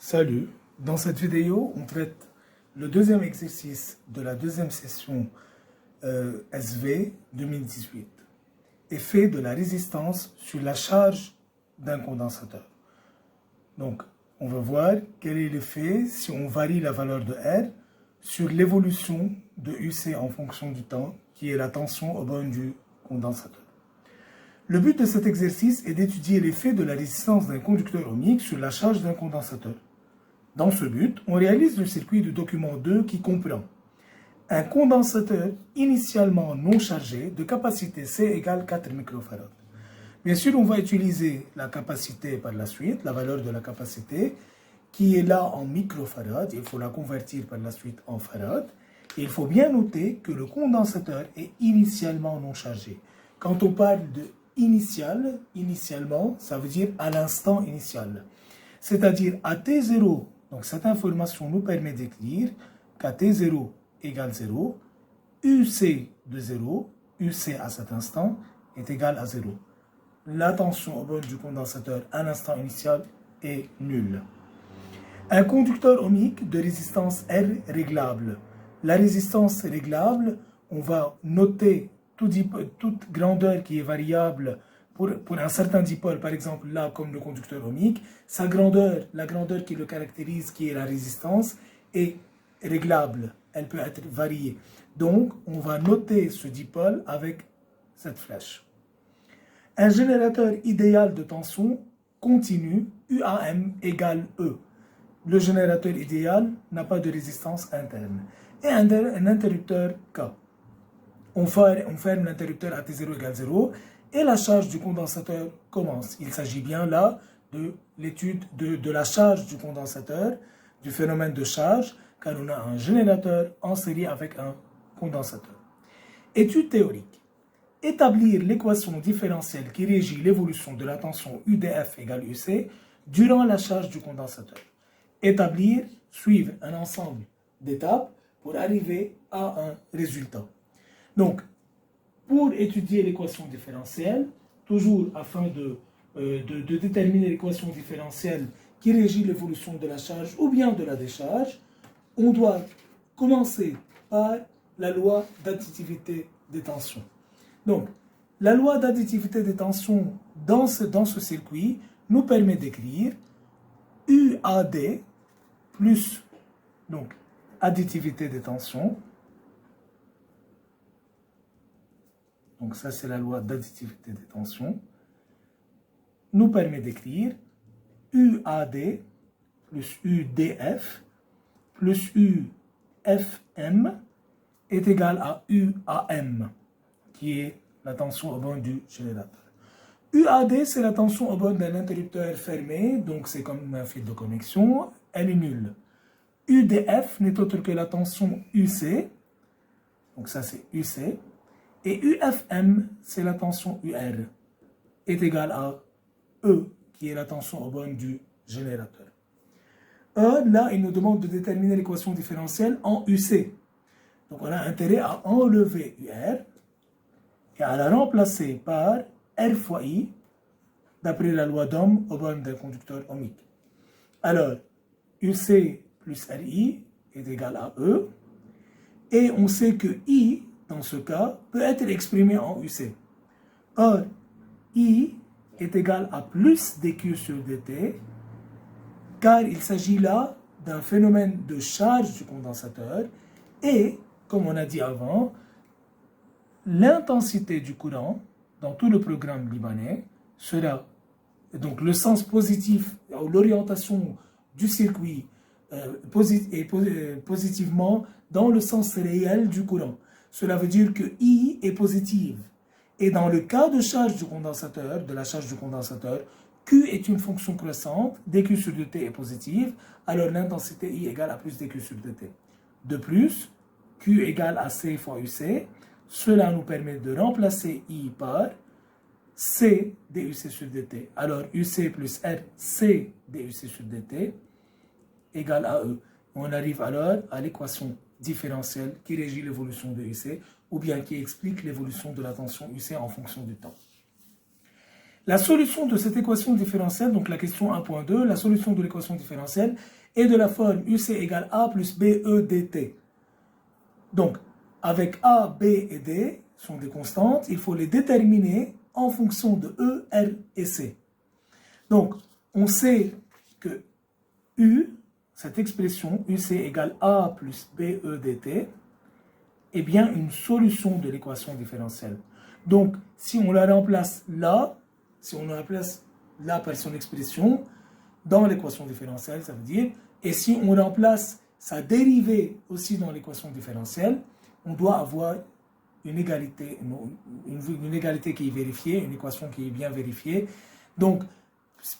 Salut, dans cette vidéo, on traite le deuxième exercice de la deuxième session SV 2018, effet de la résistance sur la charge d'un condensateur. Donc, on va voir quel est l'effet si on varie la valeur de R sur l'évolution de UC en fonction du temps, qui est la tension au borne du condensateur. Le but de cet exercice est d'étudier l'effet de la résistance d'un conducteur ohmique sur la charge d'un condensateur. Dans ce but, on réalise le circuit du document 2 qui comprend un condensateur initialement non chargé de capacité C égale 4 microfarad. Bien sûr, on va utiliser la capacité par la suite, la valeur de la capacité, qui est là en microfarad. Il faut la convertir par la suite en farad. Et il faut bien noter que le condensateur est initialement non chargé. Quand on parle de initialement, ça veut dire à l'instant initial. C'est-à-dire à T0, donc cette information nous permet d'écrire qu'à T0 égale 0, UC de 0, UC à cet instant, est égal à 0. La tension au borne du condensateur à l'instant initial est nulle. Un conducteur ohmique de résistance R réglable. La résistance réglable, on va noter toute grandeur qui est variable pour un certain dipôle, par exemple là comme le conducteur ohmique, sa grandeur, la grandeur qui le caractérise, qui est la résistance, est réglable, elle peut être variée. Donc on va noter ce dipôle avec cette flèche. Un générateur idéal de tension continue, UAM égale E. Le générateur idéal n'a pas de résistance interne. Et un interrupteur K. On ferme l'interrupteur à T0 égale 0 et la charge du condensateur commence. Il s'agit bien là de l'étude de la charge du condensateur, du phénomène de charge, car on a un générateur en série avec un condensateur. Étude théorique. Établir l'équation différentielle qui régit l'évolution de la tension UDF égale UC durant la charge du condensateur. Établir, suivre un ensemble d'étapes pour arriver à un résultat. Donc, pour étudier l'équation différentielle, toujours afin de déterminer l'équation différentielle qui régit l'évolution de la charge ou bien de la décharge, on doit commencer par la loi d'additivité des tensions. Donc, la loi d'additivité des tensions dans ce circuit nous permet d'écrire UAD plus, donc, additivité des tensions. Donc ça, c'est la loi d'additivité des tensions. Nous permet d'écrire UAD plus UDF plus UFM est égal à UAM, qui est la tension au borne du générateur. UAD, c'est la tension au borne d'un interrupteur fermé, donc c'est comme un fil de connexion, elle est nulle. UDF n'est autre que la tension UC, donc ça c'est UC, et UFM, c'est la tension UR, est égale à E, qui est la tension au borne du générateur. Là, il nous demande de déterminer l'équation différentielle en UC. Donc, on a intérêt à enlever UR et à la remplacer par R fois I, d'après la loi d'Ohm au borne d'un conducteur ohmique. Alors, UC plus RI est égal à E, et on sait que I, dans ce cas, peut être exprimé en UC. Or, I est égal à plus dQ sur dt, car il s'agit là d'un phénomène de charge du condensateur, et, comme on a dit avant, l'intensité du courant dans tout le programme libanais sera, donc le sens positif, ou l'orientation du circuit est positivement dans le sens réel du courant. Cela veut dire que I est positive. Et dans le cas de charge du condensateur, de la charge du condensateur, Q est une fonction croissante, dQ sur dt est positive, alors l'intensité I égale à plus dQ sur dt. De plus, Q égale à C fois UC, cela nous permet de remplacer I par C duc sur dt. Alors UC plus R, C duc sur dt égale à E. On arrive alors à l'équation différentielle qui régit l'évolution de UC ou bien qui explique l'évolution de la tension UC en fonction du temps. La solution de cette équation différentielle, donc la question 1.2, la solution de l'équation différentielle est de la forme UC égale A plus BE dt. Donc, avec A, B et D sont des constantes, il faut les déterminer en fonction de E, R et C. Donc, on sait que U, cette expression UC égale A plus BE dt, est bien une solution de l'équation différentielle. Donc, si on la remplace là, si on la remplace là par son expression, dans l'équation différentielle, ça veut dire, et si on remplace sa dérivée aussi dans l'équation différentielle, on doit avoir une égalité, une égalité qui est vérifiée, une équation qui est bien vérifiée. Donc,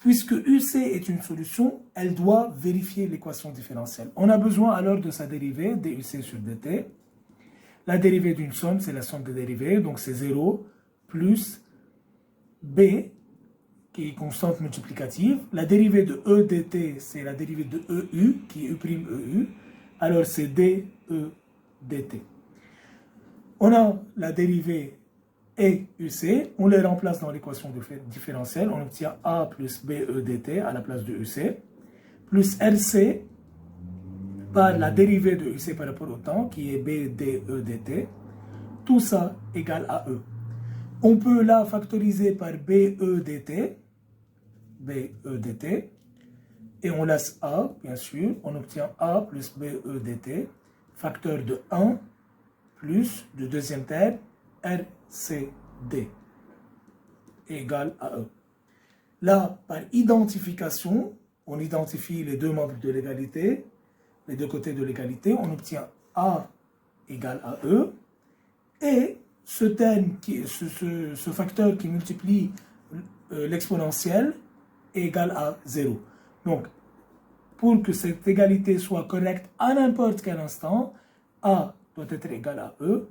puisque UC est une solution, elle doit vérifier l'équation différentielle. On a besoin alors de sa dérivée, DUC sur dt. La dérivée d'une somme, c'est la somme des dérivées, donc c'est 0 plus B, qui est constante multiplicative. La dérivée de E dt, c'est la dérivée de EU, qui est U', alors c'est DE dt. On a la dérivée et UC, on les remplace dans l'équation différentielle, on obtient A plus BE dt à la place de UC, plus RC par la dérivée de UC par rapport au temps, qui est BDE dt, tout ça égale à E. On peut là factoriser par BE dt, et on laisse A, bien sûr, on obtient A plus BE dt, facteur de 1, plus du deuxième terme, RCD, égale à E. Là, par identification, on identifie les deux membres de l'égalité, les deux côtés de l'égalité, on obtient A égale à E, et ce terme, ce facteur qui multiplie l'exponentielle est égal à 0. Donc, pour que cette égalité soit correcte à n'importe quel instant, A doit être égal à E,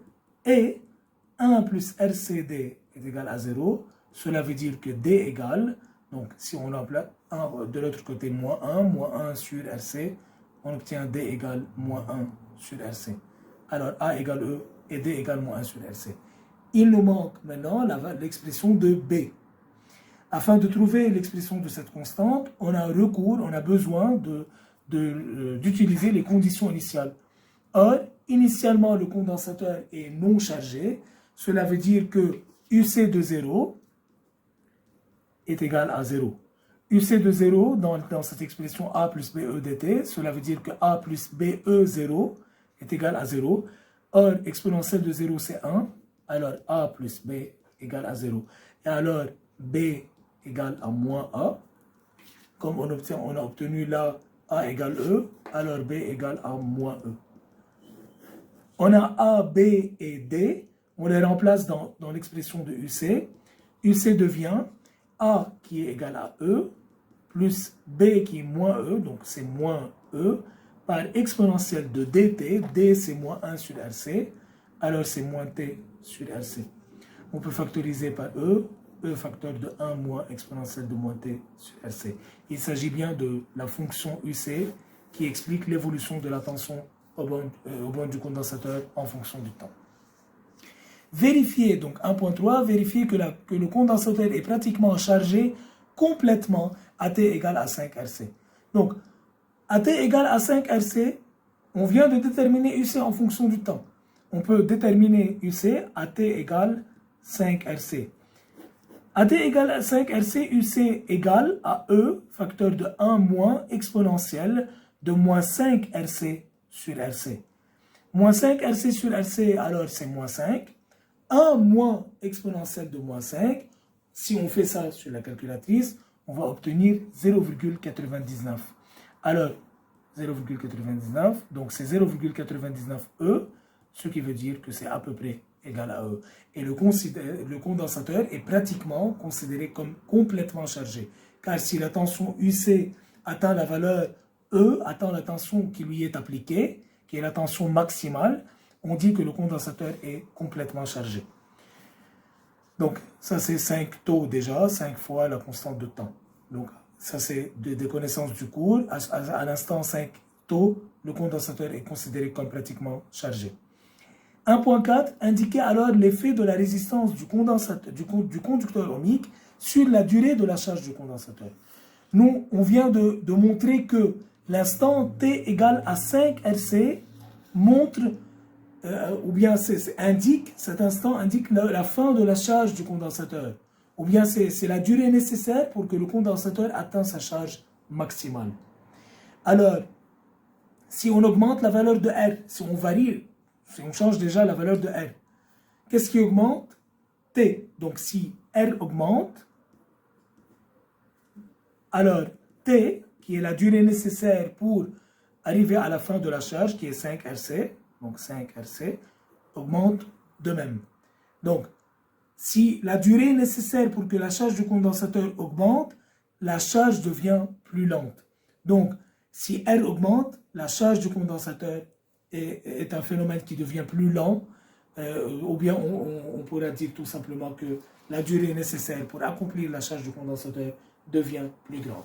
et 1 plus RCD est égal à 0, cela veut dire que D égale, donc si on remplace de l'autre côté moins 1 sur RC, on obtient D égale moins 1 sur RC. Alors A égale E et D égale moins 1 sur RC. Il nous manque maintenant l'expression de B. Afin de trouver l'expression de cette constante, on a besoin d'utiliser les conditions initiales. Or, initialement, le condensateur est non chargé. Cela veut dire que UC de 0 est égal à 0. UC de 0, dans cette expression A plus BE dt, cela veut dire que A plus BE0 est égal à 0. Or, exponentielle de 0, c'est 1. Alors, A plus B égale à 0. Et alors, B égale à moins A. Comme on a obtenu là A égale E, alors B égale à moins E. On a A, B et D. On les remplace dans l'expression de UC. UC devient A qui est égal à E, plus B qui est moins E, donc c'est moins E, par exponentielle de dt. D c'est moins 1 sur RC, alors c'est moins T sur RC. On peut factoriser par E, E facteur de 1 moins exponentielle de moins T sur RC. Il s'agit bien de la fonction UC qui explique l'évolution de la tension au borne du condensateur en fonction du temps. Vérifier, donc 1.3, vérifier que le condensateur est pratiquement chargé complètement à T égale à 5 RC. Donc, à T égale à 5 RC, on vient de déterminer UC en fonction du temps. On peut déterminer UC à T égale 5 RC. À T égale à 5 RC, UC égale à E, facteur de 1 moins exponentielle de moins 5 RC sur RC. Moins 5 RC sur RC, alors c'est moins 5. 1 moins exponentielle de moins 5. Si on fait ça sur la calculatrice, on va obtenir 0,99. Alors, 0,99, donc c'est 0,99 E, ce qui veut dire que c'est à peu près égal à E. Et le condensateur est pratiquement considéré comme complètement chargé. Car si la tension UC atteint la valeur E, atteint la tension qui lui est appliquée, qui est la tension maximale, on dit que le condensateur est complètement chargé. Donc, ça c'est 5 taux déjà, 5 fois la constante de temps. Donc, ça c'est des connaissances du cours. À l'instant 5 taux, le condensateur est considéré comme pratiquement chargé. 1.4, indiquer alors l'effet de la résistance du conducteur ohmique sur la durée de la charge du condensateur. Nous, on vient de montrer que l'instant t égale à 5 RC montre, ou bien cet instant indique la fin de la charge du condensateur. Ou bien c'est la durée nécessaire pour que le condensateur atteigne sa charge maximale. Alors, si on augmente la valeur de R, si on varie, si on change déjà la valeur de R, qu'est-ce qui augmente? T. Donc si R augmente, alors T, qui est la durée nécessaire pour arriver à la fin de la charge, qui est 5 RC, donc 5 RC, augmente de même. Donc, si la durée nécessaire pour que la charge du condensateur augmente, la charge devient plus lente. Donc, si R augmente, la charge du condensateur est un phénomène qui devient plus lent, ou bien on pourrait dire tout simplement que la durée nécessaire pour accomplir la charge du condensateur devient plus grande.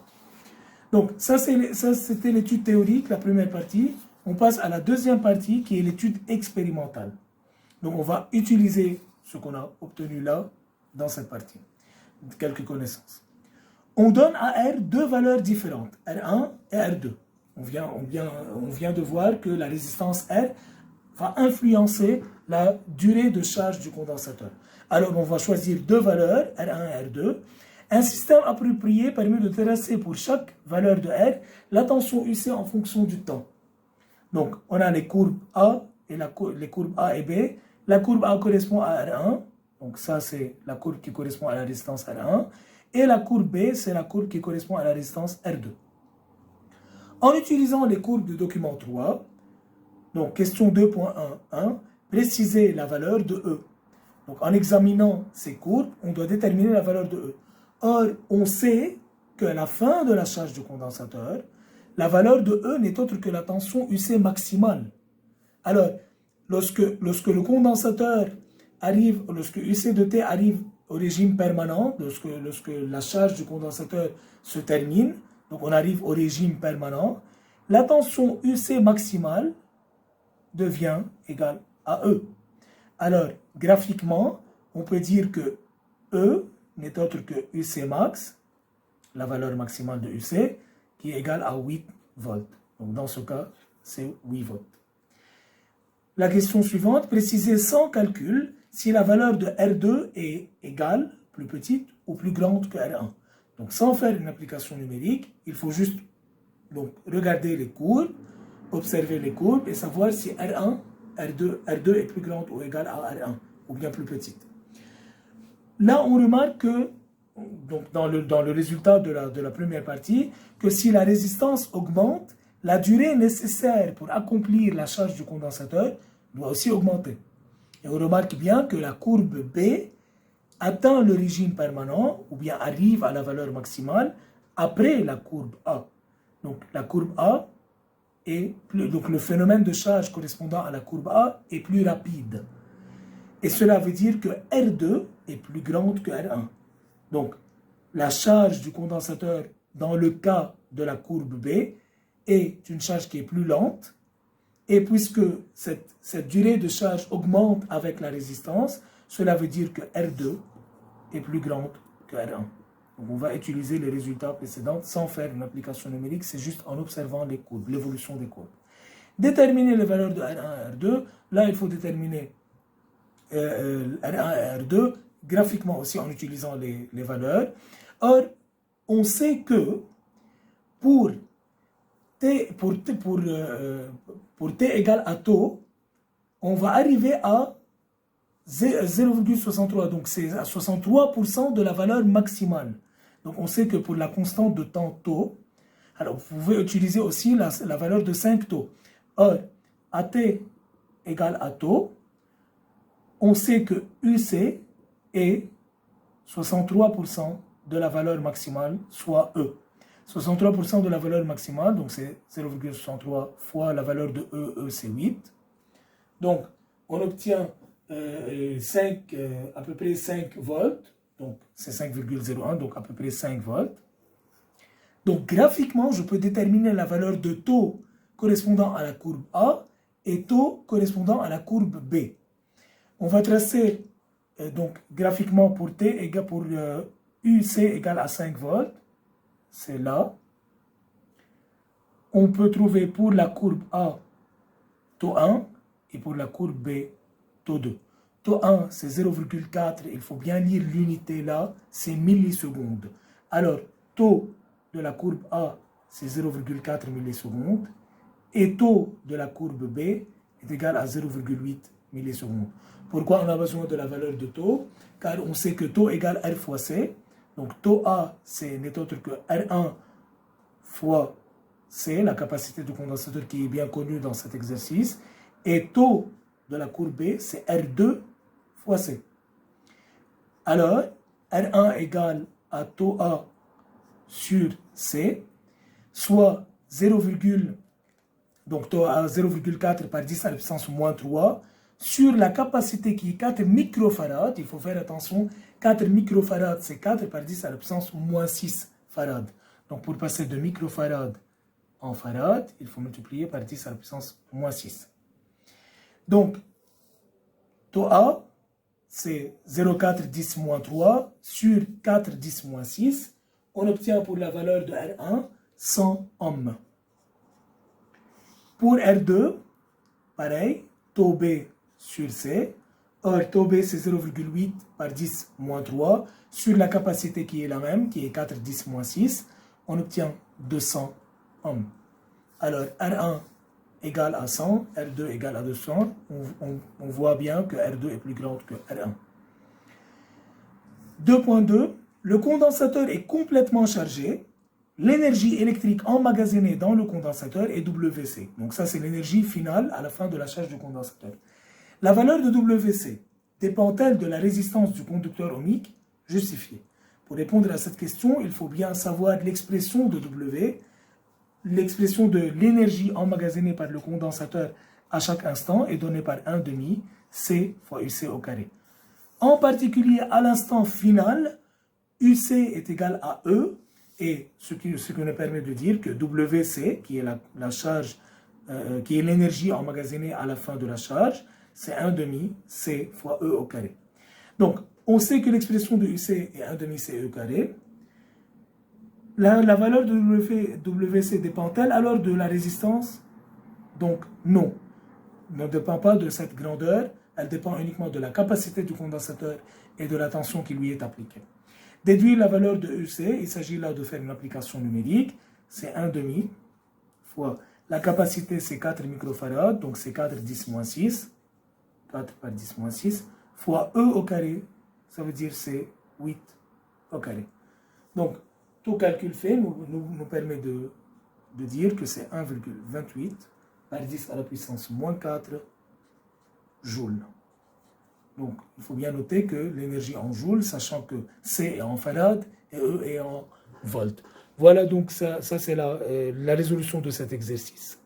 Donc, ça c'était l'étude théorique, la première partie. On passe à la deuxième partie qui est l'étude expérimentale. Donc, on va utiliser ce qu'on a obtenu là, dans cette partie. Quelques connaissances. On donne à R deux valeurs différentes, R1 et R2. On vient de voir que la résistance R va influencer la durée de charge du condensateur. Alors, on va choisir deux valeurs, R1 et R2. Un système approprié permet de tracer pour chaque valeur de R la tension UC en fonction du temps. Donc, on a les courbes A et les courbes A et B. La courbe A correspond à R1, donc ça c'est la courbe qui correspond à la résistance R1, et la courbe B c'est la courbe qui correspond à la résistance R2. En utilisant les courbes du document 3, donc question 2.1.1, préciser la valeur de E. Donc en examinant ces courbes, on doit déterminer la valeur de E. Or, on sait qu'à la fin de la charge du condensateur, la valeur de E n'est autre que la tension UC maximale. Alors, lorsque le condensateur arrive, lorsque UC de T arrive au régime permanent, lorsque la charge du condensateur se termine, donc on arrive au régime permanent, la tension UC maximale devient égale à E. Alors, graphiquement, on peut dire que E n'est autre que UC max, la valeur maximale de UC, qui est égale à 8 volts. Donc dans ce cas, c'est 8 volts. La question suivante, préciser sans calcul si la valeur de R2 est égale, plus petite ou plus grande que R1. Donc sans faire une application numérique, il faut juste donc, regarder les courbes, observer les courbes et savoir si R1, R2 est plus grande ou égale à R1 ou bien plus petite. Là, on remarque que donc dans le résultat de la première partie, que si la résistance augmente, la durée nécessaire pour accomplir la charge du condensateur doit aussi augmenter. Et on remarque bien que la courbe B atteint le régime permanent ou bien arrive à la valeur maximale après la courbe A. Donc la courbe A donc le phénomène de charge correspondant à la courbe A est plus rapide. Et cela veut dire que R2 est plus grande que R1. Donc la charge du condensateur dans le cas de la courbe B est une charge qui est plus lente. Et puisque cette durée de charge augmente avec la résistance, cela veut dire que R2 est plus grande que R1. Donc on va utiliser les résultats précédents sans faire une application numérique, c'est juste en observant les courbes, l'évolution des courbes. Déterminer les valeurs de R1 et R2, là il faut déterminer R1 et R2 graphiquement aussi en utilisant les valeurs. Or, on sait que pour T égale à taux, on va arriver à 0,63, donc c'est à 63% de la valeur maximale. Donc on sait que pour la constante de temps taux, alors vous pouvez utiliser aussi la valeur de 5 taux. Or, à T égale à taux, on sait que UC est 63% de la valeur maximale, soit E. 63% de la valeur maximale, donc c'est 0,63 fois la valeur de E c'est 8. Donc, on obtient à peu près 5 volts, donc c'est 5,01, donc à peu près 5 volts. Donc, graphiquement, je peux déterminer la valeur de taux correspondant à la courbe A et taux correspondant à la courbe B. On va tracer donc graphiquement pour T égale pour UC égale à 5 volts, c'est là. On peut trouver pour la courbe A taux 1 et pour la courbe B taux 2. Taux 1, c'est 0,4, il faut bien lire l'unité là, c'est millisecondes. Alors, taux de la courbe A, c'est 0,4 millisecondes, et taux de la courbe B est égal à 0,8 millisecondes. Pourquoi on a besoin de la valeur de taux? Car on sait que taux égale R fois C, donc taux A, c'est n'est autre que R1 fois C, la capacité du condensateur qui est bien connue dans cet exercice, et taux de la courbe B, c'est R2 fois C. Alors, R1 égale à taux A sur C, soit 0, donc taux A 0,4 par 10 à la puissance moins 3, sur la capacité qui est 4 microfarads, il faut faire attention, 4 microfarads, c'est 4 par 10 à la puissance moins 6 farads. Donc pour passer de microfarad en farad, il faut multiplier par 10 à la puissance moins 6. Donc, taux A, c'est 0,4 10 moins 3 sur 4 10 moins 6. On obtient pour la valeur de R1 100 ohms. Pour R2, pareil, taux B sur C. Or, taux B, c'est 0,8 par 10 moins 3 sur la capacité qui est la même, qui est 4 10 moins 6. On obtient 200 ohms. Alors, R1 égale à 100, R2 égale à 200. On voit bien que R2 est plus grand que R1. 2.2. Le condensateur est complètement chargé. L'énergie électrique emmagasinée dans le condensateur est WC. Donc ça, c'est l'énergie finale à la fin de la charge du condensateur. La valeur de WC dépend-elle de la résistance du conducteur ohmique? Justifiée. Pour répondre à cette question, il faut bien savoir l'expression de W, l'expression de l'énergie emmagasinée par le condensateur à chaque instant est donnée par 1/2 C fois UC au carré. En particulier, à l'instant final, UC est égal à E, et ce qui nous permet de dire que WC, qui est la charge, qui est l'énergie emmagasinée à la fin de la charge, c'est 1/2 C fois E au carré. Donc, on sait que l'expression de UC est 1/2 C E carré. La valeur de WC dépend-elle alors de la résistance? Donc, non. Elle ne dépend pas de cette grandeur, elle dépend uniquement de la capacité du condensateur et de la tension qui lui est appliquée. Déduire la valeur de UC, il s'agit là de faire une application numérique, c'est 1/2 fois la capacité, c'est 4 microfarads, donc c'est 4 10 moins 6, 4 par 10 moins 6, fois E au carré, ça veut dire c'est 8 au carré. Donc, tout calcul fait nous permet de dire que c'est 1,28 par 10 à la puissance moins 4 joules. Donc, il faut bien noter que l'énergie en joules, sachant que C est en farad et E est en volts. Voilà donc ça c'est la résolution de cet exercice.